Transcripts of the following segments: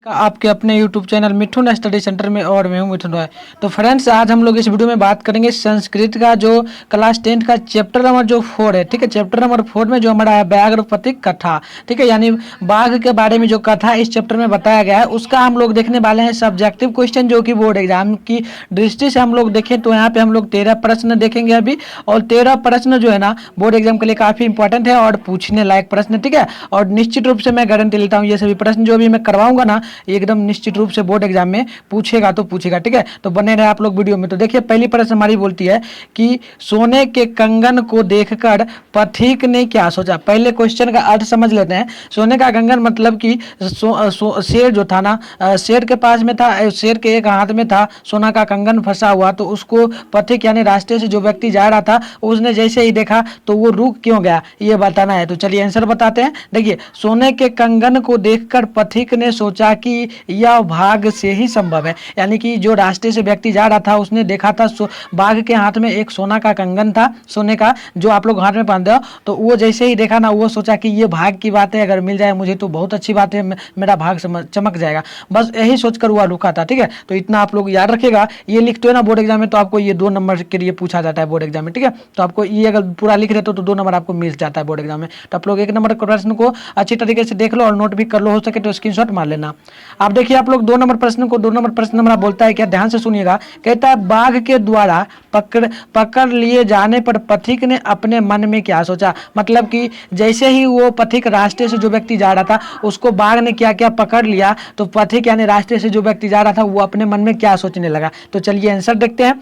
आपके अपने YouTube channel Mithun study centre में और मैं हूं मिठुन रॉय। तो फ्रेंड्स, आज हम लोग इस वीडियो में बात करेंगे संस्कृत का जो क्लास 10 का चैप्टर नंबर जो 4 है। ठीक है, चैप्टर नंबर 4 में जो हमारा है व्याघ्र प्रतीक कथा। ठीक है, यानी बाघ के बारे में जो कथा इस चैप्टर में बताया गया है उसका हम लोग देखने वाले हैं सब्जेक्टिव क्वेश्चन, जो कि बोर्ड एग्जाम की दृष्टि से हम लोग देखें तो यहाँ पे हम लोग 13 प्रश्न देखेंगे अभी। और 13 प्रश्न जो है ना बोर्ड एग्जाम के लिए काफी इंपॉर्टेंट है और पूछने लायक प्रश्न। ठीक है, और निश्चित रूप से मैं गारंटी लेता हूँ ये सभी प्रश्न जो भी मैं करवाऊंगा ना एकदम निश्चित रूप से बोर्ड एग्जाम में पूछेगा तो पूछेगा। ठीक है, तो बने रहे आप लोग वीडियो में। तो देखिए, पहली प्रश्न हमारी बोलती है कि सोने के कंगन को देखकर पथिक ने क्या सोचा। पहले क्वेश्चन का अर्थ समझ लेते हैं। सोने का कंगन मतलब कि शेर जो था ना, शेर के पास में था, शेर के एक हाथ में था सोना का कंगन फंसा हुआ, तो उसको पथिक यानी रास्ते से जो व्यक्ति जा रहा था उसने जैसे ही देखा तो वो रुक क्यों गया, ये बताना है। तो चलिए आंसर बताते हैं। देखिए, सोने के कंगन को देखकर पथिक ने सोचा कि यह भाग से ही संभव है। यानी कि जो रास्ते से व्यक्ति जा रहा था उसने देखा था बाघ के हाथ में एक सोना का कंगन था, सोने का, जो आप लोग हाथ में पहनते हो। तो वो जैसे ही देखा ना, वो सोचा कि ये भाग की बात है, अगर मिल जाए मुझे तो बहुत अच्छी बात है, मेरा भाग चमक जाएगा। बस यही सोचकर वह रुका था। ठीक है, तो इतना आप लोग याद रखेगा। ये लिखते हो ना बोर्ड एग्जाम में तो आपको ये 2 नंबर के लिए पूछा जाता है बोर्ड एग्जाम में। ठीक है, तो आपको ये अगर पूरा लिख देते हो तो 2 नंबर आपको मिल जाता है बोर्ड एग्जाम में। तो आप लोग 1 नंबर प्रश्न को अच्छी तरीके से देख लो और नोट भी कर लो, हो सके तो स्क्रीनशॉट मार लेना। अब देखिए आप लोग 2 नंबर प्रश्न को, 2 नंबर प्रश्न हमारा बोलता है क्या, ध्यान से सुनिएगा। कहता है बाघ के द्वारा पकड़ लिए जाने पर पथिक ने अपने मन में क्या सोचा। मतलब कि जैसे ही वो पथिक रास्ते से जो व्यक्ति जा रहा था उसको बाघ ने क्या क्या पकड़ लिया, तो पथिक यानी रास्ते से जो व्यक्ति जा रहा था वो अपने मन में क्या सोचने लगा। तो चलिए आंसर देखते हैं।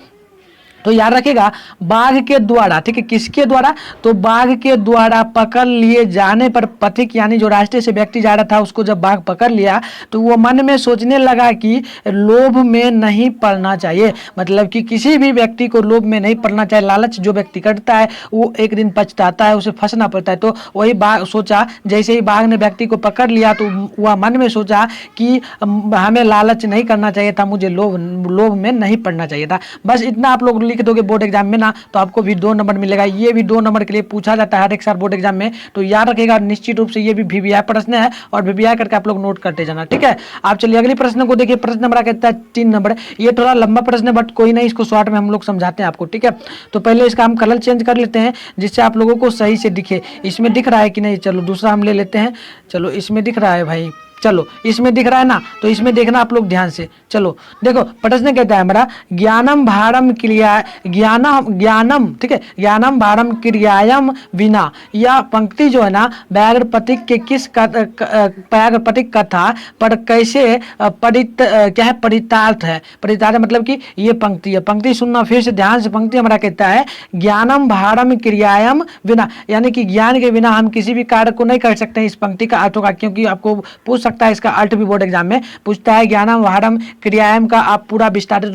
तो याद रखिएगा, बाघ के द्वारा, ठीक है, किसके द्वारा, तो बाघ के द्वारा पकड़ लिए जाने पर पथिक यानी जो रास्ते से व्यक्ति जा रहा था उसको जब बाघ पकड़ लिया तो वो मन में सोचने लगा कि लोभ में नहीं पड़ना चाहिए। मतलब कि किसी भी व्यक्ति को लोभ में नहीं पड़ना चाहिए। लालच जो व्यक्ति करता है वो एक दिन पछताता है, उसे फंसना पड़ता है। तो वही बाघ सोचा, जैसे ही बाघ ने व्यक्ति को पकड़ लिया तो वह मन में सोचा कि हमें लालच नहीं करना चाहिए था, मुझे लोभ में नहीं पड़ना चाहिए था। बस इतना आप लोग लिख दोगे बोर्ड एग्जाम में ना तो आपको भी 2 नंबर मिलेगा। ये भी 2 नंबर के लिए पूछा जाता है हर एक साल बोर्ड एग्जाम में। तो याद रखिएगा निश्चित रूप से ये भी वीवीआई प्रश्न है और वीवीआई करके आप लोग नोट करते जाना। ठीक है, आप चलिए अगले प्रश्न को देखिए। प्रश्न नंबर कहता है 3 नंबर। ये थोड़ा लंबा प्रश्न है बट कोई नहीं, इसको शॉर्ट में हम लोग समझाते हैं आपको। ठीक है, तो पहले इसका हम कलर चेंज कर लेते हैं जिससे आप लोगों को सही से दिखे। इसमें दिख रहा है कि नहीं, चलो दूसरा हम ले लेते हैं। चलो इसमें दिख रहा है भाई, चलो इसमें दिख रहा है ना, तो इसमें देखना आप लोग ध्यान से। चलो देखो, प्रश्न कहता है हमारा ज्ञानम भारम क्रिया ज्ञानम, ठीक है, ज्ञानम भारम क्रियायम विना। यह पंक्ति जो है ना व्याघ्र प्रतीक के किस व्याघ्र प्रतीक कथा पर कैसे क्या है, परितार्थ है। परितार्थ मतलब कि ये पंक्ति है। पंक्ति सुनना फिर से ध्यान से। पंक्ति हमारा कहता है ज्ञानम भारम क्रियायम विना, यानी कि ज्ञान के बिना हम किसी भी कार्य को नहीं कर सकते। इस पंक्ति का अर्थ होगा, क्योंकि आपको पूछ सकता है इसका अर्थ भी बोर्ड एग्जाम में पूछता है। ज्ञानम भारम क्रियायम का आप पूरा विस्तारित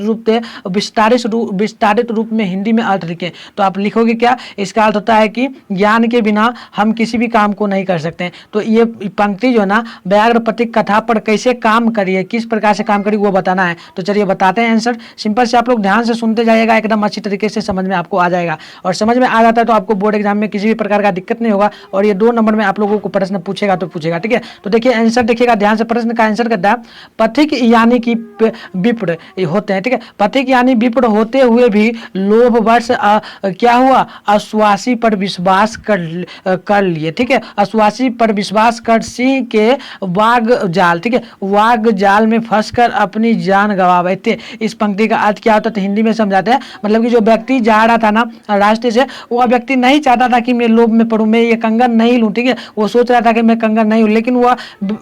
रूप में हिंदी में अर्थ लिखें तो आप लिखोगे क्या, इसका अर्थ होता है कि ज्ञान के बिना हम किसी भी काम को नहीं कर सकते। तो ये पंक्ति जो है ना व्याघ्र प्रतीक कथा पर कैसे काम करिए, किस प्रकार से काम करिए वो बताना है। तो चलिए बताते हैं आंसर। सिंपल से आप लोग ध्यान से सुनते जाइएगा, एकदम अच्छी तरीके से समझ में आपको आ जाएगा। और समझ में आ जाता है तो आपको बोर्ड एग्जाम में किसी भी प्रकार का दिक्कत नहीं होगा और ये 2 नंबर में आप लोगों को प्रश्न पूछेगा तो पूछेगा। ठीक है, तो देखिए आंसर देखिएगा ध्यान से। प्रश्न का आंसर करता है पथिक यानी कि विप्र होते हैं। ठीक है, पथिक यानी विप्र होते हुए भी लोभवश क्या हुआ, आश्वासी पर विश्वास कर लिए। ठीक है, आश्वासी पर विश्वास कर सिंह के वाग जाल, ठीक है, वाग जाल में फंसकर अपनी जान गंवा बैठे। इस पंक्ति का अर्थ क्या होता है तो हिंदी में समझाते हैं। मतलब कि जो व्यक्ति जा रहा था ना रास्ते से, वह व्यक्ति नहीं चाहता था कि मैं लोभ में पड़ूं, मैं ये कंगन नहीं लूं। ठीक है, वो सोच रहा था कि मैं कंगन नहीं हूं, लेकिन वह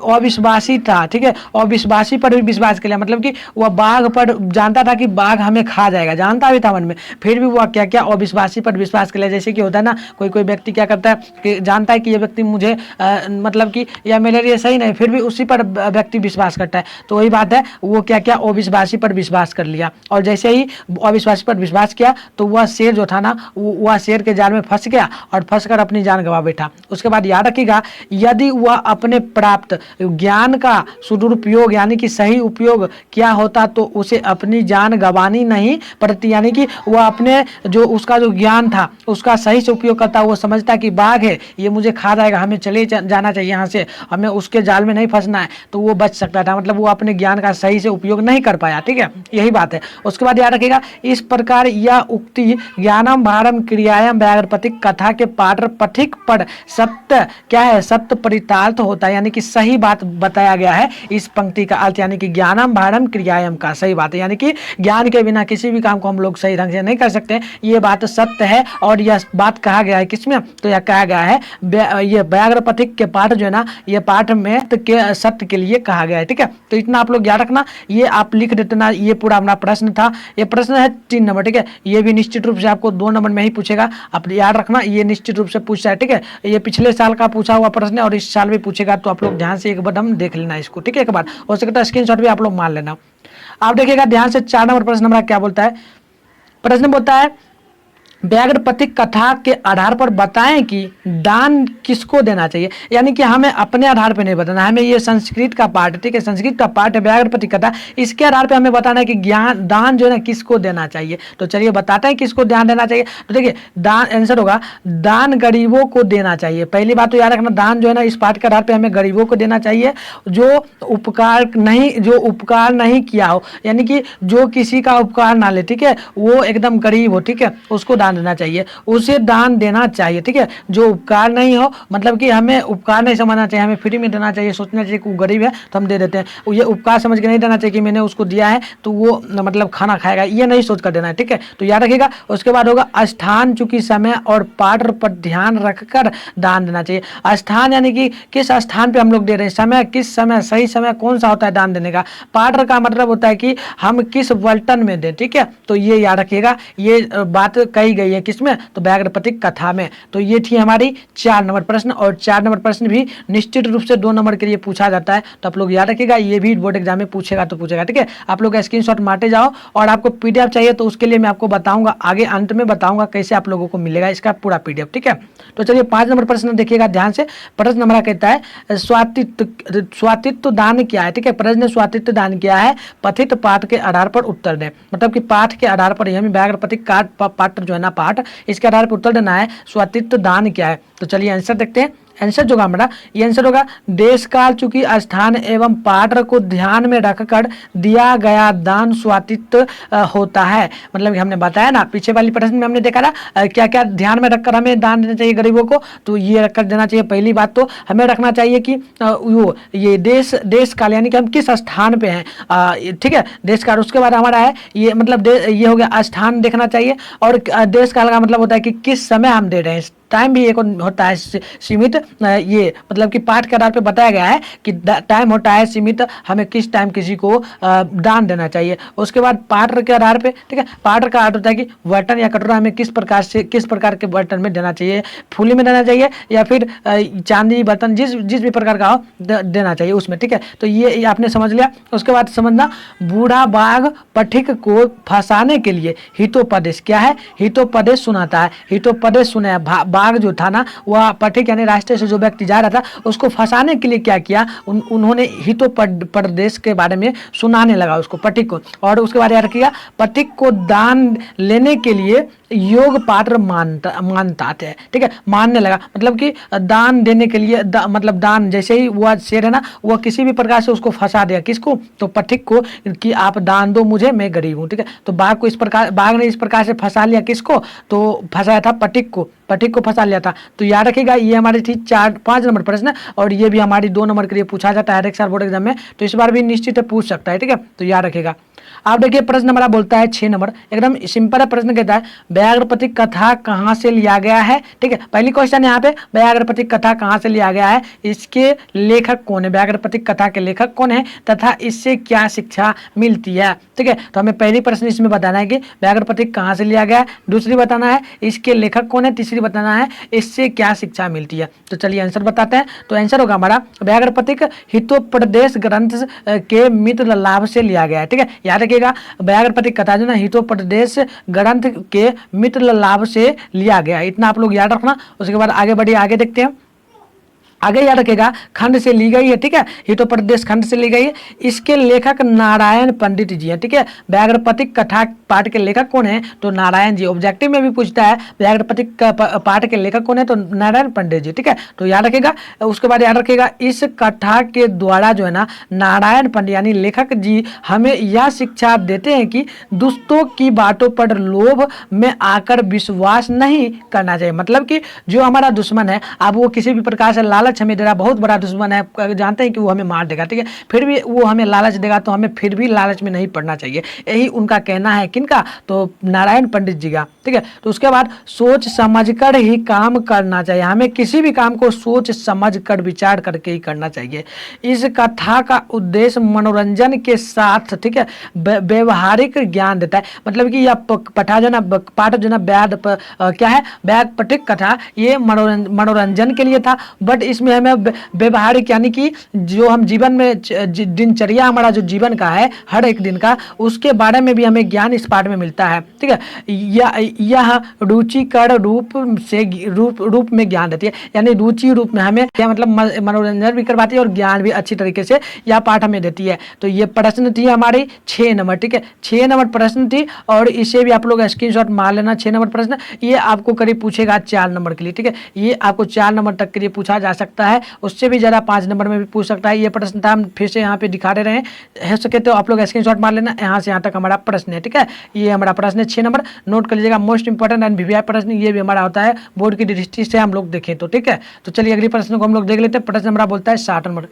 अविश्वासी था। ठीक है, और विश्वासी पर भी विश्वास कर लिया। मतलब कि वह बाघ पर जानता था कि बाघ हमें खा जाएगा, जानता भी था मन में, फिर भी वह क्या क्या अविश्वासी पर विश्वास कर लिया। जैसे कि होता है ना, कोई व्यक्ति क्या करता है कि जानता है कि ये व्यक्ति मुझे मतलब कि या मेरे लिए सही नहीं, फिर भी उसी पर व्यक्ति विश्वास करता है। तो वही बात है, वो क्या क्या अविश्वासी पर विश्वास कर लिया। और जैसे ही अविश्वासी पर विश्वास किया तो वह शेर जो था ना वह शेर के जाल में फंस गया और फंसकर अपनी जान गंवा बैठा। उसके बाद याद रखिएगा, यदि वह अपने प्राप्त ज्ञान का सदुपयोग यानी कि सही उपयोग क्या होता तो उसे अपनी जान गंवानी नहीं पड़ती, यानी कि वह अपने जो उसका जो ज्ञान था उसका सही से उपयोग करता, वो समझता कि बाघ है ये मुझे खा जाएगा, हमें चले जाना चाहिए यहाँ से, हमें उसके जाल में नहीं फंसना है, तो वो बच सकता था। मतलब वो अपने ज्ञान का सही से उपयोग नहीं कर पाया, ठीक है, यही बात है। उसके बाद याद रखिएगा, इस प्रकार यह उक्ति ज्ञानम भारम क्रियायाम व्याघ्रपतिक कथा के पात्र पथिक पर सत्य क्या है, सत्य परितार्थ होता है, यानी कि सही बात बताया गया है इस पंक्ति का अर्थ, यानी कि ज्ञानम भारम क्रियायाम का सही बात है, यानी कि ज्ञान के बिना किसी भी काम को हम लोग सही ढंग से नहीं कर सकते, ये बात सत्य है। और यह बात कहा गया है किसमें, तो यह कहा गया है ये व्याघ्रपथिक के पाठ जो है ना, ये पाठ में तो के सत्य के लिए कहा गया है, ठीक है। तो इतना आप लोग याद रखना, ये आप लिख देते ना, ये पूरा अपना प्रश्न था, ये प्रश्न है 3 नंबर, ठीक है। ये भी निश्चित रूप से आपको 2 नंबर में ही पूछेगा, आप याद रखना, ये निश्चित रूप से पूछता है, ठीक है। ये पिछले साल का पूछा हुआ प्रश्न है और इस साल भी पूछेगा, तो आप लोग ध्यान से एक बार हम देख लेना इसको, ठीक है। एक बार हो सकता है स्क्रीनशॉट भी आप लोग मान लेना। आप देखिएगा ध्यान से 4 नंबर प्रश्न हमारा क्या बोलता है, प्रश्न बोलता है व्याघ्रपतिक कथा के आधार पर बताएं कि दान किसको देना चाहिए, यानी कि हमें अपने आधार पर नहीं बताना, हमें ये संस्कृत का पाठ, ठीक है, संस्कृत का पाठ है व्याघ्रपतिक कथा, इसके आधार पर हमें बताना है कि ज्ञान दान जो है ना किसको देना चाहिए। तो चलिए बताते हैं किसको दान देना चाहिए। तो देखिए दान आंसर होगा दान गरीबों को देना चाहिए। पहली बात तो याद रखना, दान जो है ना इस पाठ के आधार पर हमें गरीबों को देना चाहिए जो उपकार नहीं किया हो, यानी कि जो किसी का उपकार ना ले, ठीक है, वो एकदम गरीब हो, ठीक है, उसको दान देना चाहिए, उसे दान देना चाहिए, ठीक है। जो उपकार नहीं हो, मतलब कि हमें उपकार नहीं समझना चाहिए, हमें फ्री में देना चाहिए, सोचना चाहिए कि वो गरीब है तो हम दे देते हैं, ये उपकार समझ के नहीं देना चाहिए कि मैंने उसको दिया है तो वो मतलब खाना खाएगा, ये नहीं सोच कर देना है, ठीक है। तो याद रखिएगा। उसके बाद होगा स्थान, चूंकि समय और पात्र पर ध्यान रखकर दान देना चाहिए। स्थान यानी कि किस स्थान पे हम लोग दे रहे हैं, समय किस समय, सही समय कौन सा होता है दान देने का, पात्र का मतलब होता है कि हम किस बर्तन में दें, ठीक है। तो ये याद रखिएगा, ये बात कही गई है किसमें, तो व्याघ्रपतिक कथा में। तो ये थी हमारी 4 नंबर प्रश्न, और 4 नंबर प्रश्न भी निश्चित रूप से 2 नंबर के लिए पूछा जाता है, तो आप लोग याद रखिएगा, ये भी बोर्ड एग्जाम में पूछेगा तो पूछेगा, ठीक है। आप लोग स्क्रीनशॉट मारते जाओ, और आपको पीडीएफ चाहिए तो उसके लिए मैं आपको बताऊंगा, आगे अंत में बताऊंगा कैसे आप लोगों को मिलेगा इसका पूरा पीडीएफ, ठीक है। तो चलिए 5 नंबर प्रश्न देखिएगा ध्यान से। प्रश्न हमारा कहता है स्वातित्व दान क्या है, ठीक है। प्रश्न ने स्वातित्व दान क्या है, पठित पाठ के आधार पर उत्तर दें, मतलब कि पाठ के आधार पर हमें व्याघ्रपतिक पाठ जो है ना पाठ, इसके आधार पर उत्तर देना है स्वातित्व दान क्या है। तो चलिए आंसर देखते हैं। आंसर जो होगा हमारा, ये आंसर होगा देश काल चूंकि स्थान एवं पात्र को ध्यान में रखकर दिया गया दान स्वातित्व होता है। मतलब कि हमने बताया ना पिछले वाली प्रश्न में हमने देखा ना क्या क्या ध्यान में रखकर हमें दान देना चाहिए गरीबों को, तो ये रखकर देना चाहिए। पहली बात तो हमें रखना चाहिए कि वो ये देश काल यानी कि हम किस स्थान पे हैं, ठीक है, देश काल। उसके बाद हमारा है ये मतलब ये हो गया स्थान देखना चाहिए, और देश काल का मतलब होता है कि किस समय हम दे रहे हैं, टाइम भी एक होता है सीमित, ये मतलब कि पाठ के आधार पे बताया गया है कि टाइम होता है सीमित, हमें किस टाइम किसी को दान देना चाहिए। उसके बाद पात्र के आधार पे, ठीक है, पात्र का अर्थ होता है कि बर्तन या कटोरा हमें किस प्रकार के बर्तन में देना चाहिए, फूली में देना चाहिए या फिर चांदी बर्तन, जिस भी प्रकार का हो देना चाहिए उसमें, ठीक है। तो ये आपने समझ लिया। उसके बाद समझना बूढ़ा बाघ पथिक को फंसाने के लिए हितोपदेश क्या है, हितोपदेश सुनाता है, हितोपदेश सुना बाघ जो था ना वह पथिक यानी रास्ते से जो व्यक्ति जा रहा था उसको फंसाने के लिए क्या किया, उन्होंने हितोपदेश के बारे में सुनाने लगा उसको पथिक को। और उसके बाद याद रखिएगा पथिक को दान लेने के लिए योग पात्र मानता थे, ठीक है, मानने लगा, मतलब कि दान देने के लिए मतलब दान, जैसे ही वह शेर है ना वह किसी भी प्रकार से उसको फंसा दिया, किसको, तो पथिक को, कि आप दान दो मुझे, मैं गरीब हूँ, ठीक है। तो बाघ ने इस प्रकार से फंसा लिया किसको, तो फंसाया था पथिक को फंसा लिया था। तो याद रखिएगा ये हमारी थी 5 नंबर प्रश्न, और ये भी हमारी 2 नंबर के लिए पूछा जाता है हर एक साल बोर्ड एग्जाम में, तो इस बार भी निश्चित पूछ सकता है, ठीक है। तो याद रखिएगा। आप देखिए प्रश्न हमारा बोलता है 6 नंबर, एकदम सिंपल प्रश्न कहता है व्याघ्रपतिक कथा कहाँ से लिया गया है, ठीक है। पहली क्वेश्चन यहाँ पे व्याघ्रपतिक कथा कहाँ से लिया गया है, इसके लेखक कौन है, व्याघ्रपतिक कथा के लेखक कौन है तथा इससे क्या शिक्षा मिलती है, ठीक है। तो हमें पहली प्रश्न इसमें बताना है कि व्याघ्रपतिक कहाँ से लिया गया है, दूसरी बताना है इसके लेखक कौन है, तीसरी बताना है इससे क्या शिक्षा मिलती है। तो चलिए आंसर बताते हैं। तो आंसर होगा हमारा व्याघ्रपतिक हितोपदेश ग्रंथ के मित्र लाभ से लिया गया है, ठीक है। याद रखिएगा व्याघ्रपतिक कथा जो ना हितोपदेश ग्रंथ के मित्र लाभ से लिया गया, इतना आप लोग याद रखना। उसके बाद आगे बढ़िए, आगे देखते हैं। आगे याद रखेगा खंड से ली गई है, ठीक है, हितोपदेश खंड से ली गई है। इसके लेखक नारायण पंडित जी हैं, ठीक है। व्याघ्रपतिक कथा पाठ के लेखक कौन है? तो नारायण जी। ऑब्जेक्टिव में भी पूछता है व्याघ्रपतिक पाठ के लेखक कौन है? तो नारायण पंडित जी, ठीक है। तो याद रखेगा। उसके बाद याद रखेगा इस कथा के द्वारा जो है ना नारायण पंडित यानी लेखक जी हमें यह शिक्षा देते हैं कि दुष्टों की बातों पर लोभ में आकर विश्वास नहीं करना चाहिए। मतलब कि जो हमारा दुश्मन है, अब वो किसी भी प्रकार से लालच हमें दे रहा, बहुत बड़ा दुश्मन है, जानते हैं कि वो हमें मार देगा, ठीक है, फिर भी वो हमें लालच देगा, तो हमें फिर भी लालच में नहीं पड़ना चाहिए। यही उनका कहना है। किनका? तो नारायण पंडित जी का, ठीक है। तो उसके बाद सोच समझकर ही काम करना चाहिए। हमें किसी भी काम को सोच समझकर विचार करके ही करना चाहिए। इस कथा का उद्देश्य मनोरंजन के साथ, ठीक है, व्यवहारिक ज्ञान देता है। मतलब कि यह पठा जो ना पाठ जो ना क्या है, व्याघ्रपतिक कथा, ये मनोरंजन के लिए था, बट इसमें हमें व्यवहारिक यानी कि जो हम जीवन में दिनचर्या हमारा जो जीवन का है हर एक दिन का, उसके बारे में भी हमें ज्ञान इस पाठ में मिलता है, ठीक है। यह रुचिकर रूप में ज्ञान देती है, यानी रुचि रूप में हमें क्या मतलब मनोरंजन भी करवाती है और ज्ञान भी अच्छी तरीके से यह पाठ हमें देती है। तो ये प्रश्न थी हमारी 6 नंबर, ठीक है, 6 नंबर प्रश्न थी, और इसे भी आप लोग स्क्रीनशॉट मार लेना। 6 नंबर प्रश्न ये आपको करीब पूछेगा 4 नंबर के लिए, ठीक है, ये आपको 4 नंबर तक के लिए पूछा जा सकता है, उससे भी ज़्यादा 5 नंबर में भी पूछ सकता है। ये प्रश्न था, हम फिर से यहाँ पे दिखा दे रहे हैं, हो सके तो आप लोग स्क्रीनशॉट मार लेना। यहाँ से यहाँ तक हमारा प्रश्न है, ठीक है, ये हमारा प्रश्न है 6 नंबर, नोट कर लीजिएगा। मोस्ट इंपॉर्टेंट एंड वीवीआई प्रश्न ये भी हमारा होता है बोर्ड की दृष्टि से हम लोग देखें तो, ठीक है। तो चलिए अगले प्रश्न को हम लोग देख लेते हैं। प्रश्न हमारा बोलता है 60 नंबर।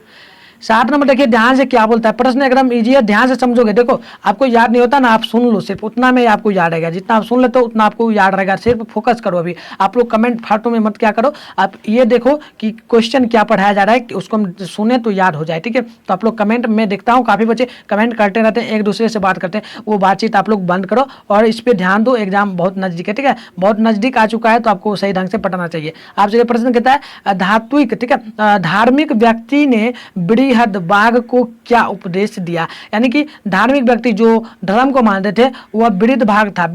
60 नंबर देखिए ध्यान से क्या बोलता है, प्रश्न एकदम इजी है, ध्यान से समझोगे। देखो आपको याद नहीं होता ना, आप सुन लो, सिर्फ उतना में आपको याद रहेगा, जितना आप सुन लेते हो उतना आपको याद रहेगा। सिर्फ फोकस करो। अभी आप लोग कमेंट फाटो में मत क्या करो, आप ये देखो कि क्वेश्चन क्या पढ़ाया जा रहा है, कि उसको हम सुने तो याद हो जाए, ठीक है। तो आप लोग कमेंट में देखता हूँ काफ़ी बच्चे कमेंट करते रहते हैं, एक दूसरे से बात करते हैं, वो बातचीत आप लोग बंद करो और इस पर ध्यान दो। एग्जाम बहुत नजदीक है, ठीक है, बहुत नजदीक आ चुका है, तो आपको सही ढंग से पढ़ना चाहिए। आपसे प्रश्न कहता है धात्विक, ठीक है, धार्मिक व्यक्ति ने बृहद बाघ को क्या उपदेश दिया। यानी कि धार्मिक व्यक्ति जो धर्म को मानते थे वह वृद्ध बाघ था,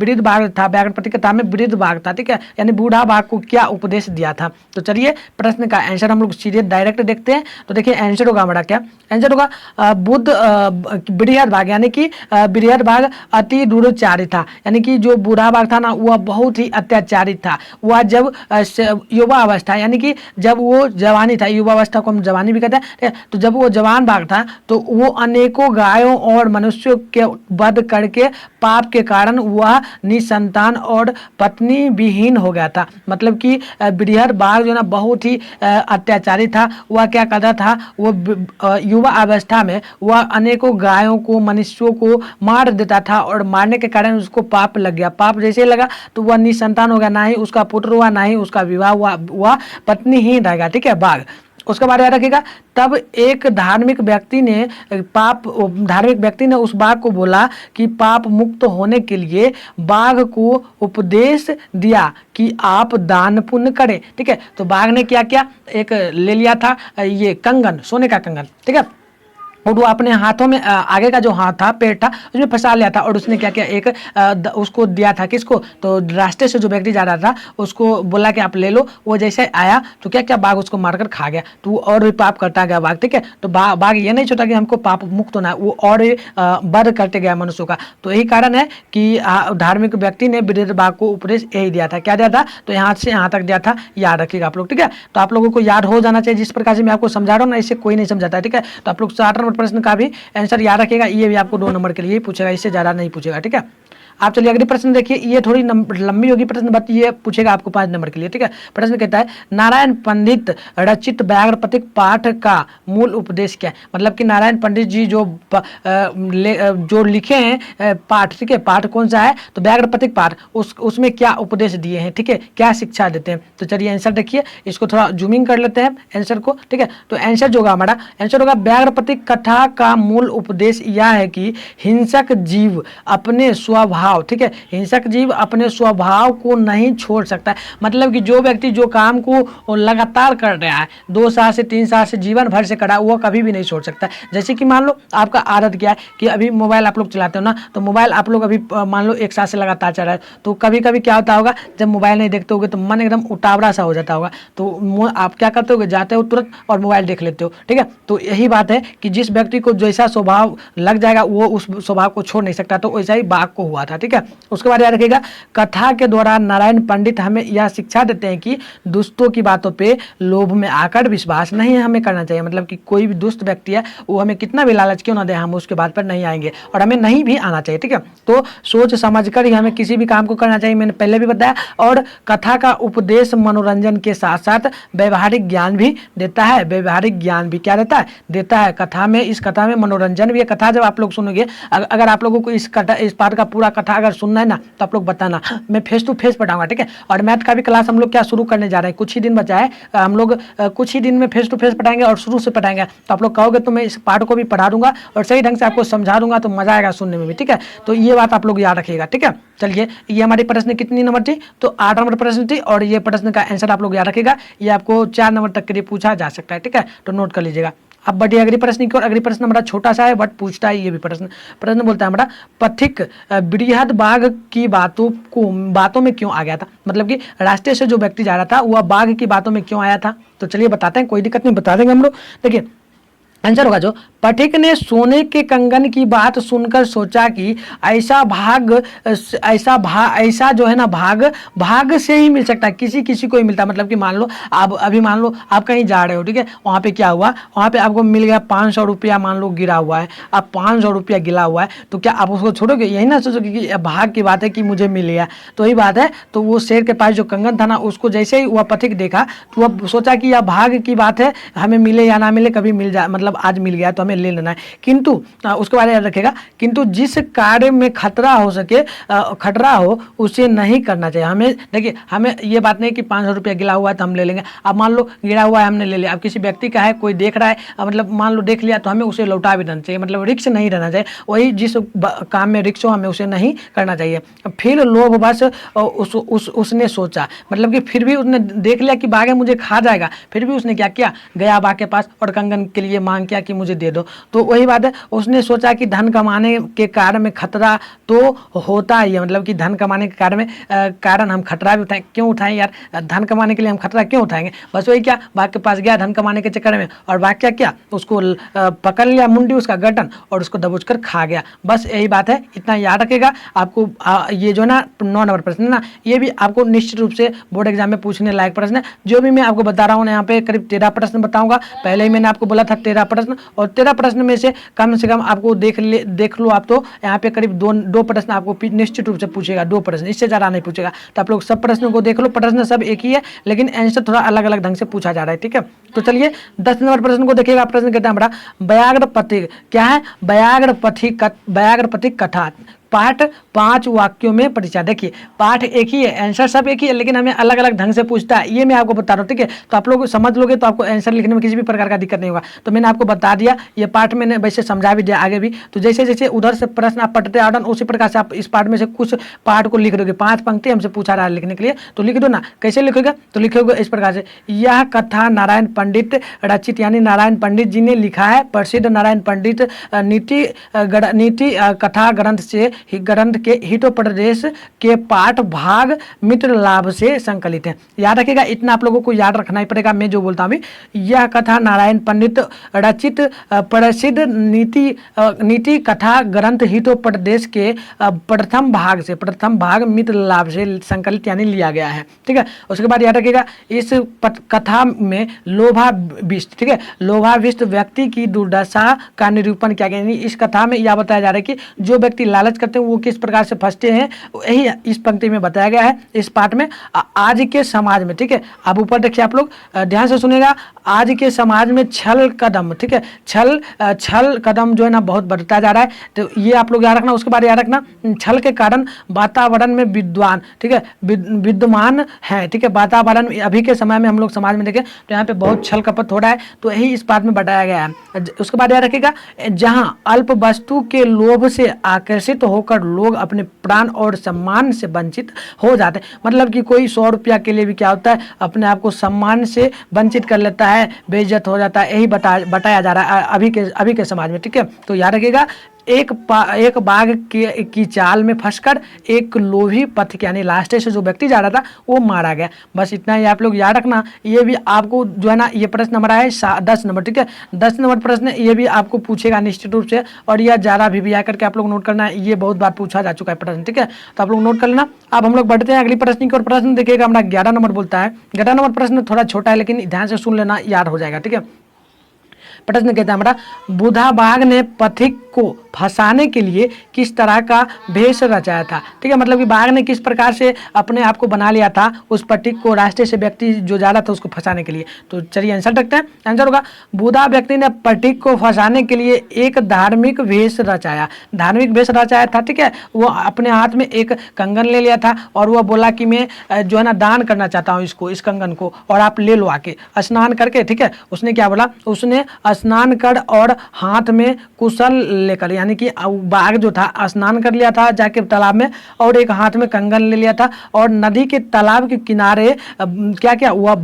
व्याघ्रपतिक कथा में वृद्ध बाघ था, ठीक है, यानी बूढ़ा बाघ को क्या उपदेश दिया था। तो चलिए प्रश्न का आंसर हम लोग सीधे डायरेक्ट देखते हैं। तो देखिए आंसर होगा हमारा, क्या आंसर होगा, बुद्ध बृहद बाघ, यानी कि बृहद बाघ अति दुराचारी था, यानी कि जो बूढ़ा बाघ था ना वह बहुत ही अत्याचारी था। वह जब युवा अवस्था, यानी कि जब वो जवानी था, युवा अवस्था को हम जवानी भी कहते हैं, तो जब वो जवान बाघ था तो वो अनेकों गायों और मनुष्यों के वध करके पाप के कारण वह निसंतान और पत्नी विहीन हो गया था। मतलब कि बृहद बाघ जो ना बहुत ही अत्याचारी था। वह क्या करता था, वो युवा अवस्था में वह अनेकों गायों को मनुष्यों को मार देता था, और मारने के कारण उसको पाप लग गया। पाप जैसे लगा तो वह निसंतान हो गया, ना ही उसका पुत्र हुआ ना ही उसका विवाह हुआ, वह पत्नी ही रहेगा, ठीक है, बाघ। उसके बाद याद रखिएगा, तब एक धार्मिक व्यक्ति ने उस बाघ को बोला कि पाप मुक्त होने के लिए बाघ को उपदेश दिया कि आप दान पुण्य करें, ठीक है। तो बाघ ने क्या किया, एक ले लिया था ये कंगन, सोने का कंगन, ठीक है, और वो अपने हाथों में आगे का जो हाथ था, पेट था, उसमें फंसा लिया था, और उसने क्या किया, एक उसको दिया था, किसको, तो रास्ते से जो व्यक्ति जा रहा था उसको बोला कि आप ले लो। वो जैसे आया तो क्या क्या बाघ उसको मारकर खा गया। तो वो और भी पाप करता गया बाघ, ठीक है। तो बाघ ये नहीं चाहता कि हमको पाप मुक्त होना है, वो और वध करते गया मनुष्यों का। तो यही कारण है कि धार्मिक व्यक्ति ने बृहद बाघ को उपदेश यही दिया था। क्या दिया था, तो यहाँ से यहाँ तक दिया था, याद रखिएगा आप लोग, ठीक है। तो आप लोगों को याद हो जाना चाहिए, जिस प्रकार से मैं आपको समझा रहा हूँ ना, इससे कोई नहीं समझाता है, ठीक है। तो आप लोग 60 प्रश्न का भी आंसर याद रखिएगा, ये भी आपको 2 नंबर के लिए पूछेगा, इससे ज्यादा नहीं पूछेगा, ठीक है। आप चलिए अगली प्रश्न देखिए, ये थोड़ी लंबी होगी प्रश्न, बट ये पूछेगा आपको 5 नंबर के लिए, ठीक है। प्रश्न कहता है नारायण पंडित रचित व्याघ्रपतिक पाठ का मूल उपदेश क्या है। मतलब कि नारायण पंडित जी जो लिखे हैं पाठ, ठीक है, पाठ कौन सा है, तो व्याघ्रपतिक पाठ, उसमें क्या उपदेश दिए हैं, ठीक है, क्या शिक्षा देते हैं। तो चलिए आंसर देखिए, इसको थोड़ा जूमिंग कर लेते हैं आंसर को, ठीक है। तो आंसर जो होगा हमारा, आंसर होगा व्याघ्रपतिक कथा का मूल उपदेश यह है कि हिंसक जीव अपने स्वभाव स्वभाव, ठीक है, हिंसक जीव अपने स्वभाव को नहीं छोड़ सकता। मतलब कि जो व्यक्ति जो काम को लगातार कर रहा है 2 साल से 3 साल से जीवन भर से करा, वो कभी भी नहीं छोड़ सकता। जैसे कि मान लो आपका आदत क्या है कि अभी मोबाइल आप लोग चलाते हो ना, तो मोबाइल आप लोग अभी मान लो 1 साल से लगातार चल रहा है, तो कभी कभी क्या होता होगा, जब मोबाइल नहीं देखते होगे तो मन एकदम उतावड़ा सा हो जाता होगा, तो आप क्या करते हो, जाते हो तुरंत और मोबाइल देख लेते हो, ठीक है। तो यही बात है कि जिस व्यक्ति को जैसा स्वभाव लग जाएगा वो उस स्वभाव को छोड़ नहीं सकता, तो वैसा ही बाघ को हुआ था, ठीक है। उसके बाद याद रखिएगा, कथा के दौरान नारायण पंडित हमें यह शिक्षा देते हैं कि दुष्टों की बातों पे लोभ में आकर विश्वास नहीं हमें करना चाहिए। मतलब कि कोई भी दुष्ट व्यक्ति है वो हमें कितना भी लालच क्यों ना दे, हम उसके बात पर नहीं आएंगे और हमें नहीं भी आना चाहिए, ठीक है। तो सोच समझ कर ही हमें किसी भी काम को करना चाहिए, मैंने पहले भी बताया। और कथा का उपदेश मनोरंजन के साथ साथ व्यवहारिक ज्ञान भी देता है। व्यवहारिक ज्ञान भी क्या देता है कथा में। इस कथा में मनोरंजन भी है। कथा जब आप लोग सुनोगे, अगर आप लोगों को इस पार्ट का पूरा कथा अगर सुनना है ना, तो आप लोग बताना, मैं फेस टू फेस पढ़ाऊंगा, ठीक है। और मैथ का भी क्लास हम लोग क्या शुरू करने जा रहे हैं, कुछ ही दिन बचा है, हम लोग कुछ ही दिन में फेस टू फेस पढ़ाएंगे और शुरू से पढ़ाएंगे। तो आप लोग कहोगे तो मैं इस पार्ट को भी पढ़ा दूंगा और सही ढंग से आपको समझा दूंगा, तो मजा आएगा सुनने में भी, ठीक है। तो ये बात आप लोग याद रखिएगा, ठीक है। चलिए, ये हमारी प्रश्न कितनी नंबर थी, तो 8 नंबर प्रश्न थी, और ये प्रश्न का आंसर आप लोग याद रखिएगा। ये आपको 4 नंबर तक के लिए पूछा जा सकता है, ठीक है, तो नोट कर लीजिएगा। अब बढ़िए अगली प्रश्न की ओर। अगली प्रश्न हमारा छोटा सा है बट पूछता है ये भी प्रश्न बोलता है हमारा, पथिक बृहद बाघ की बातों में क्यों आ गया था। मतलब कि रास्ते से जो व्यक्ति जा रहा था वह बाघ की बातों में क्यों आया था, तो चलिए बताते हैं, कोई दिक्कत नहीं, बता देंगे हम लोग। देखिए आंसर होगा जो, पथिक ने सोने के कंगन की बात सुनकर सोचा कि ऐसा जो है ना भाग से ही मिल सकता है, किसी को ही मिलता है। मतलब कि मान लो आप अभी मान लो आप कहीं जा रहे हो, ठीक है, वहाँ पे क्या हुआ, वहाँ पे आपको मिल गया 500 रुपया, मान लो गिरा हुआ है, अब 500 रुपया गिरा हुआ है, तो क्या आप उसको छोड़ोगे, यही ना सोचोगे कि भाग की बात है कि मुझे मिल गया। तो यही बात है, तो वो शेर के पास जो कंगन था ना, उसको जैसे ही वह पथिक देखा तो वह सोचा कि यह भाग की बात है, हमें मिले या ना मिले कभी मिल जाए, मतलब आज मिल गया तो हमें ले लेना है। किंतु उसके बारे में याद रखेगा, किंतु जिस कार्य में खतरा हो उसे नहीं करना चाहिए। हमें देखिए, हमें ये बात नहीं कि 500 रुपया गिरा हुआ है तो हम ले लेंगे। अब मान लो गिरा हुआ है हमने ले लिया, अब किसी व्यक्ति का है, कोई देख रहा है, मतलब मान लो देख लिया, तो हमें उसे लौटा भी देना चाहिए। मतलब रिक्स नहीं रहना चाहिए, वही जिस काम में रिक्स हो हमें उसे नहीं करना चाहिए। फिर लोभवश उसने सोचा, मतलब कि फिर भी उसने देख लिया कि बाघ है मुझे खा जाएगा, फिर भी उसने क्या किया, गया बाघ के पास और कंगन के लिए मांग किया कि मुझे दे दो। तो वही बात है, उसने सोचा कि धन कमाने के कार्य में खतरा तो होता ही है। मतलब कि धन कमाने के कारण हम खतरा भी उठाएं, क्यों उठाएं यार, धन कमाने के लिए हम खतरा क्यों उठाएंगे। बस वही क्या, बाघ के पास गया धन कमाने के चक्कर में, और बाघ क्या किया, उसको पकड़ लिया मुंडी उसका गर्दन और उसको दबोच कर खा गया। बस यही बात है, इतना याद रखेगा आपको। ये जो ना 9 नंबर प्रश्न है ना, ये भी आपको निश्चित रूप से बोर्ड एग्जाम में पूछने लायक प्रश्न है। जो भी मैं आपको बता रहा हूँ यहाँ पे करीब 13 प्रश्न बताऊंगा। पहले ही मैंने आपको बोला था 13 प्रश्न, और 13 प्रश्न में से कम आपको देख लो आप, तो यहाँ पे करीब दो प्रश्न आपको निश्चित रूप से पूछेगा, 2 प्रश्न, इससे ज़्यादा नहीं पूछेगा। तो आप लोग सब प्रश्नों को देख लो, प्रश्न सब एक ही है लेकिन आंसर थोड़ा अलग अलग ढंग से पूछा जा रहा है, ठीक है। तो चलिए 10 नंबर प्रश्न को देखिएगा। प्रश्न कहता है हमारा, व्याघ्र पथिक क्या है, व्याघ्र पथिक कथा, पाठ 5 वाक्यों में परिचय। देखिए पाठ एक ही है, आंसर सब एक ही है, लेकिन हमें अलग अलग ढंग से पूछता है, ये मैं आपको बता रहा हूँ, ठीक है। तो आप लोग समझ लोगे तो आपको आंसर लिखने में किसी भी प्रकार का दिक्कत नहीं होगा। तो मैंने आपको बता दिया, ये पाठ मैंने वैसे समझा भी दिया आगे भी। तो जैसे जैसे उधर से प्रश्न आप पढ़ते आओ, उसी प्रकार से आप इस पाठ में से कुछ पाठ को लिख दोगे। 5 पंक्ति हमसे पूछा रहा है लिखने के लिए, तो लिख दो ना। कैसे लिखोगे, तो लिखोगे इस प्रकार से, यह कथा नारायण पंडित रचित, यानी नारायण पंडित जी ने लिखा है, प्रसिद्ध नारायण पंडित नीति कथा ग्रंथ के हितोपदेश के पाठ भाग मित्र लाभ से संकलित है। याद रखिएगा, इतना आप लोगों को याद रखना ही पड़ेगा। मैं जो बोलता हूँ, यह कथा नारायण पंडित रचित प्रसिद्ध नीति कथा ग्रंथ हितोपदेश के प्रथम भाग मित्र लाभ से संकलित यानी लिया गया है, ठीक है। उसके बाद याद रखिएगा, इस कथा में लोभाविष्ट, ठीक है, लोभाविष्ट व्यक्ति की दुर्दशा का निरूपण किया गया। यानी इस कथा में यह बताया जा रहा है कि जो व्यक्ति लालच करते हैं वो किस प्रकार से फंसते हैं, यही इस पंक्ति में बताया गया है इस पाठ में। आज के समाज में, ठीक है, अब ऊपर देखिए आप लोग ध्यान से सुनेगा, आज के समाज में छल कदम, ठीक है, छल कदम जो है ना बहुत बढ़ता जा रहा है। तो ये आप लोग याद रखना। उसके बाद याद रखना, छल के कारण वातावरण में विद्वान, ठीक है, विद्यमान है, ठीक है, वातावरण अभी के समय में हम लोग समाज में देखें तो यहाँ पे बहुत छल कपट हो रहा है, तो यही इस पाठ में बताया गया है। उसके बाद याद रखिएगा, जहाँ अल्प वस्तु के लोभ से आकर्षित हो होकर लोग अपने प्राण और सम्मान से वंचित हो जाते हैं। मतलब कि कोई 100 रुपया के लिए भी क्या होता है, अपने आप को सम्मान से वंचित कर लेता है, बेइज्जत हो जाता है। यही बताया जा रहा है अभी के समाज में, ठीक है। तो याद रखिएगा, एक बाघ की चाल में फंसकर एक लोभी पथिक यानी लास्ट से जो व्यक्ति जा रहा था वो मारा गया। बस इतना ही आप लोग याद रखना। ये भी आपको जो है ना, ये प्रश्न नंबर है 10 नंबर, ठीक है। 10 नंबर प्रश्न ये भी आपको पूछेगा निश्चित रूप से, और यह ज़्यादा भी आकर के आप लोग नोट करना है, ये बहुत बार पूछा जा चुका है प्रश्न, ठीक है। तो आप लोग नोट कर लेना। अब हम लोग बढ़ते हैं अगली प्रश्न की और। प्रश्न देखिएगा हमारा 11 नंबर बोलता है। 11 नंबर प्रश्न थोड़ा छोटा है लेकिन ध्यान से सुन लेना, याद हो जाएगा, ठीक है। प्रश्न कहता है हमारा, बूढ़ा बाघ ने पथिक को फंसाने के लिए किस तरह का भेष रचाया था, ठीक है। मतलब कि बाघ ने किस प्रकार से अपने आप को बना लिया था उस पथिक को, रास्ते से व्यक्ति जो जा रहा था उसको फंसाने के लिए। तो चलिए आंसर देखते हैं। आंसर होगा, बूढ़ा व्यक्ति ने पथिक को फंसाने के लिए एक धार्मिक भेष रचाया। धार्मिक भेष रचाया था, ठीक है। वो अपने हाथ में एक कंगन ले लिया था और वह बोला कि मैं जो है ना दान करना चाहता हूँ इस कंगन को, और आप ले लो आके स्नान करके, ठीक है। उसने क्या बोला, उसने स्नान कर और हाथ में कुशल लेकर, यानी कि बाघ जो था स्नान कर लिया था जाके तालाब में, और एक हाथ में कंगन ले लिया था, और नदी के तालाब के किनारे क्या क्या हुआ,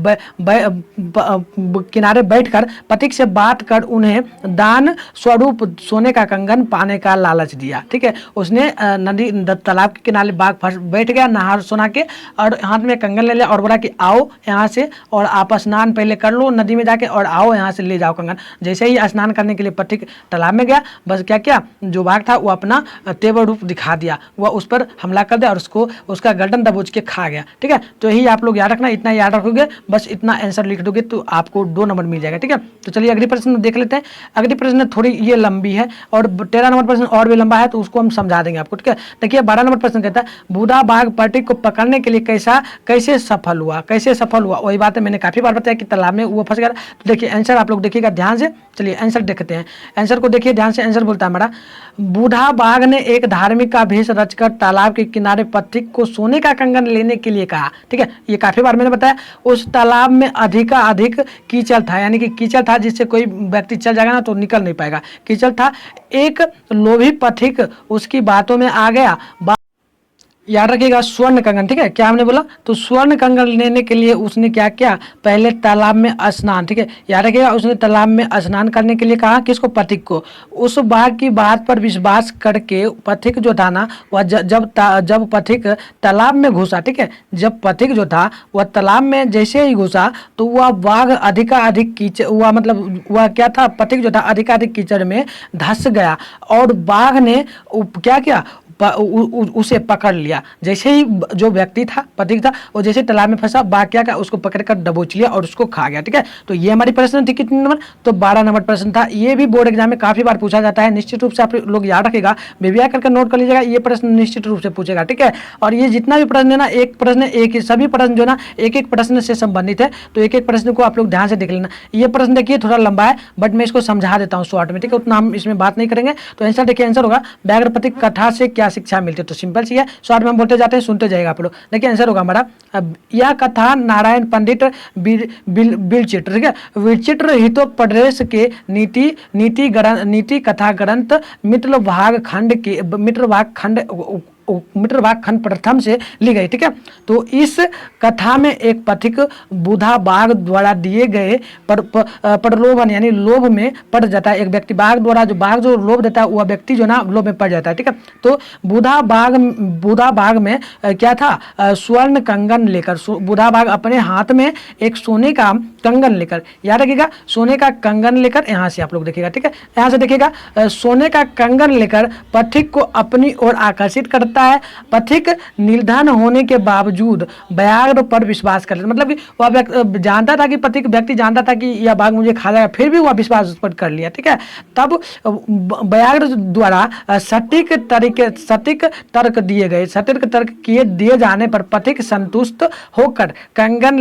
किनारे बैठकर पथिक से बात कर उन्हें दान स्वरूप सोने का कंगन पाने का लालच दिया, ठीक है। उसने नदी तालाब के किनारे बाघ बैठ गया नहा सोना के, और हाथ में कंगन ले लिया और बोला कि आओ यहाँ से, और आप स्नान पहले कर लो नदी में जाके, और आओ यहाँ से ले जाओ कंगन। जैसे ही स्नान करने के लिए पथिक तालाब में गया, बस क्या क्या जो बाघ था वो अपना तेवर रूप दिखा दिया, वह उस पर हमला कर दिया और उसको उसका गर्दन दबोच के खा गया, ठीक है। तो यही आप लोग याद रखना, इतना याद रखोगे, बस इतना आंसर लिख दोगे तो आपको 2 नंबर मिल जाएगा, ठीक है। तो चलिए अगली प्रश्न देख लेते हैं। अगली प्रश्न थोड़ी ये लंबी है, और 13 नंबर प्रश्न और भी लंबा है, तो उसको हम समझा देंगे आपको, ठीक है। देखिए 12 नंबर प्रश्न कहता है, बूढ़ा बाघ पथिक को पकड़ने के लिए कैसे सफल हुआ, कैसे सफल हुआ। वही बात है, मैंने काफी बार बताया कि तालाब में वो फंस गया। तो देखिए आंसर आप लोग देखिएगा ध्यान से। चलिए आंसर देखते हैं, आंसर को देखिए ध्यान से। आंसर बोलता है हमारा, बूढ़ा बाघ ने एक धार्मिक का भेष रचकर तालाब के किनारे पथिक को सोने का कंगन लेने के लिए कहा, ठीक है। ये काफी बार मैंने बताया। उस तालाब में अधिक कीचड़ था, यानी कि कीचड़ था जिससे कोई व्यक्ति चल जाएगा ना तो निकल नहीं पाएगा, कीचड़ था। एक लोभी पथिक उसकी बातों में आ गया। याद रखिएगा स्वर्ण कंगन, ठीक है। क्या हमने बोला, तो स्वर्ण कंगन लेने के लिए उसने क्या किया, पहले तालाब में स्नान, ठीक है। याद रखिएगा, उसने तालाब में स्नान करने के लिए कहा, किसको, पथिक को। उस बाघ की बात पर विश्वास करके पथिक जो था ना, वह जब पथिक तालाब में घुसा, ठीक है, जब पथिक जो था वह तालाब में जैसे ही घुसा तो वह बाघ अधिक कीचड़ हुआ, मतलब वह क्या था, पथिक जो था अधिक कीचड़ में धंस गया, और बाघ ने क्या किया, उसे पकड़ लिया। जैसे ही जो व्यक्ति था, पथिक था, वो जैसे तालाब में फंसा, बाघ क्या का उसको पकड़कर दबोच लिया और उसको खा गया, ठीक है। तो ये हमारी प्रश्न थी कितने नंबर, तो 12 नंबर प्रश्न था। ये भी बोर्ड एग्जाम में काफी बार पूछा जाता है, निश्चित रूप से आप लोग याद रखेगा, बेबिया करके नोट कर लीजिएगा, ये प्रश्न निश्चित रूप से पूछेगा, ठीक है। और ये जितना भी प्रश्न है ना, एक प्रश्न एक सभी प्रश्न जो ना एक प्रश्न से संबंधित है, तो एक प्रश्न को आप लोग ध्यान से देख लेना। ये प्रश्न देखिए थोड़ा लंबा है, बट मैं इसको समझा देता हूँ शॉर्ट में, ठीक है, उतना हम इसमें बात नहीं करेंगे। तो आंसर देखिए, आंसर होगा, व्याघ्र पथिक कथा से क्या शिक्षा मिलती है। तो सिंपल सी है, शॉर्ट में हम बोलते जाते हैं, सुनते जाएगा आप लोग। देखिए आंसर होगा हमारा, यह कथा नारायण पंडित बिलचित्र, ठीक है, विचित्र हितोपदेश के नीति कथा ग्रंथ मित्रभाग खंड प्रथम से ली गई, ठीक है। तो इस कथा में एक पथिक बूढ़ा बाघ द्वारा दिए गए प्रलोभन यानी लोभ में पड़ जाता है। एक व्यक्ति बाघ द्वारा जो लोभ देता है, वह व्यक्ति जो ना लोभ में पड़ जाता है, ठीक है। तो बूढ़ा बाघ में क्या था, स्वर्ण कंगन लेकर, बूढ़ा बाघ अपने हाथ में एक सोने का कंगन लेकर, याद रखिएगा, सोने का कंगन लेकर, यहाँ से आप लोग देखिएगा, ठीक है, यहाँ से देखिएगा, सोने का कंगन लेकर पथिक को अपनी ओर आकर्षित करता है। पथिक निर्धन होने के बावजूद व्याघ्र पर विश्वास कर, मतलब कि वह जानता था कि पथिक व्यक्ति जानता था कि यह बाघ मुझे खा जाएगा, फिर भी वह विश्वास उस पर कर लिया, ठीक है। तब व्याघ्र द्वारा सटीक तर्क दिए जाने पर पथिक संतुष्ट होकर कंगन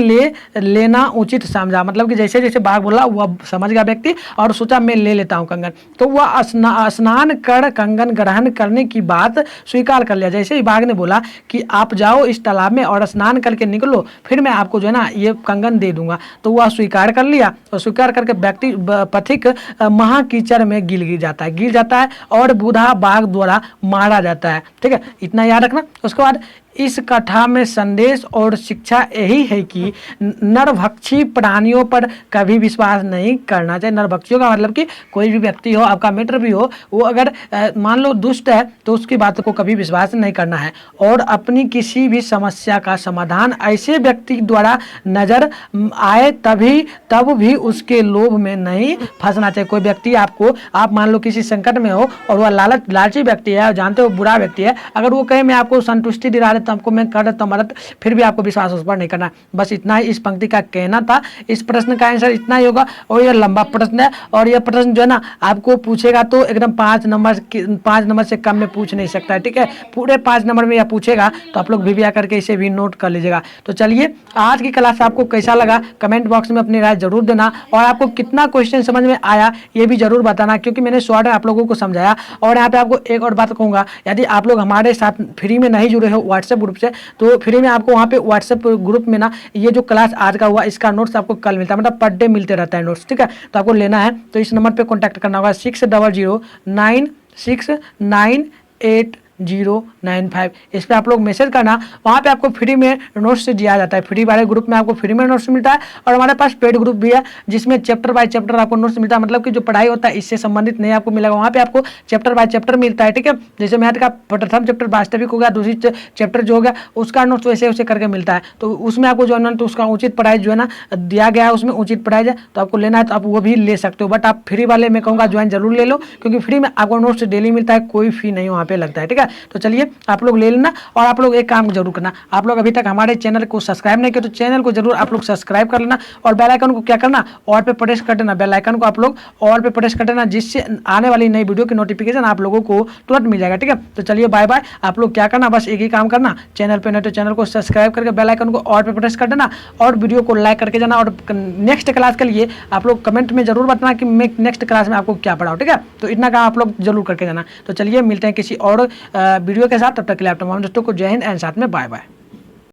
लेना उचित समझा। मतलब कि जैसे जैसे बाघ बोला वह समझ गया व्यक्ति और सोचा मैं ले लेता हूं कंगन, तो वह स्नान कर कंगन ग्रहण करने की बात स्वीकार कर लिया। गया। जैसे ही बाघ ने बोला कि आप जाओ इस तालाब में और स्नान करके निकलो, फिर मैं आपको जो है ना ये कंगन दे दूंगा। तो वह स्वीकार कर लिया और स्वीकार करके व्यक्ति पथिक महाकीचड़ में गिर जाता है और बूढ़ा बाघ द्वारा मारा जाता है। ठीक है, इतना याद रखना। उसके बाद इस कथा में संदेश और शिक्षा यही है कि नरभक्षी प्राणियों पर कभी विश्वास नहीं करना चाहिए। नरभक्षियों का मतलब कि कोई भी व्यक्ति हो, आपका मित्र भी हो, वो अगर मान लो दुष्ट है तो उसकी बात को कभी विश्वास नहीं करना है। और अपनी किसी भी समस्या का समाधान ऐसे व्यक्ति द्वारा नजर आए तब भी उसके लोभ में नहीं फंसना चाहिए। कोई व्यक्ति आपको, आप मान लो किसी संकट में हो और वह लालची व्यक्ति है, जानते हो बुरा व्यक्ति है, अगर वो कहे मैं आपको संतुष्टि दिला रहा तो आपको मैं कर देता हूँ मदद, फिर भी आपको विश्वास उस पर नहीं करना। बस इतना ही इस पंक्ति का कहना था। इस प्रश्न का आंसर इतना ही होगा और यह लंबा प्रश्न है और यह प्रश्न जो है ना आपको पूछेगा तो एकदम 5 नंबर से कम में पूछ नहीं सकता है। ठीक है, पूरे 5 नंबर में यह पूछेगा तो आप लोग भी करके इसे भी नोट कर लीजिएगा। तो चलिए, आज की क्लास आपको कैसा लगा कमेंट बॉक्स में अपनी राय जरूर देना और आपको कितना क्वेश्चन समझ में आया ये भी जरूर बताना, क्योंकि मैंने शॉर्ट में आप लोगों को समझाया। और यहाँ पे आपको एक और बात कहूँगा, यदि आप लोग हमारे साथ फ्री में नहीं जुड़े हो व्हाट्सएप ग्रुप से, तो फ्री में आपको वहाँ पे व्हाट्सएप ग्रुप में ना ये जो क्लास आज का हुआ इसका नोट्स आपको कल मिलता है, मतलब पर डे मिलते रहता है नोट्स। ठीक है, तो आपको लेना है तो इस नंबर पे कॉन्टैक्ट करना होगा 6009698095। इस पर आप लोग मैसेज करना, वहाँ पे आपको फ्री में नोट्स दिया जाता है। फ्री वाले ग्रुप में आपको फ्री में नोट्स मिलता है और हमारे पास पेड ग्रुप भी है जिसमें चैप्टर बाय चैप्टर आपको नोट्स मिलता है, मतलब कि जो पढ़ाई होता है इससे संबंधित नहीं आपको मिलेगा, वहाँ पे आपको चैप्टर बाय चैप्टर मिलता है। ठीक है, जैसे मैथ का प्रथम चैप्टर वास्तविक हो गया, दूसरी चैप्टर जो हो गया उसका नोट्स वैसे वैसे करके मिलता है। तो उसमें आपको जो है ना तो उसका उचित पढ़ाई जो है ना दिया गया है, उसमें उचित पढ़ाई है, तो आपको लेना है तो आप वो भी ले सकते हो। बट आप फ्री वाले में कहूँगा ज्वाइन जरूर ले लो, क्योंकि फ्री में आपको नोट्स डेली मिलता है, कोई फी नहीं वहाँ पे लगता है। ठीक है, तो चलिए आप लोग ले लेना और आप लोग एक काम जरूर करना, आप लोग अभी तक हमारे चैनल को सब्सक्राइब नहीं किया तो चैनल को जरूर आप लोग सब्सक्राइब कर लेना और बेल आइकन को क्या करना ऑल पे प्रेस कर देना। बेल आइकन को आप लोग ऑल पे प्रेस कर देना, जिससे आने वाली नई वीडियो की नोटिफिकेशन आप लोगों को तुरंत मिल जाएगा। ठीक है, तो चलिए बाय बाय। आप लोग क्या करना, बस एक ही काम करना, चैनल पे नहीं तो चैनल को सब्सक्राइब करके बेल आइकन को ऑल पे प्रेस कर देना और वीडियो को लाइक करके जाना। और नेक्स्ट क्लास के लिए आप लोग कमेंट में जरूर बताना कि मैं नेक्स्ट क्लास में आपको क्या पढ़ाऊँ। ठीक है, तो इतना काम आप लोग जरूर करके जाना। तो चलिए मिलते हैं किसी और वीडियो के साथ, तब तक के लिए आप तमाम दोस्तों को जय हिंद एंड साथ में बाय बाय।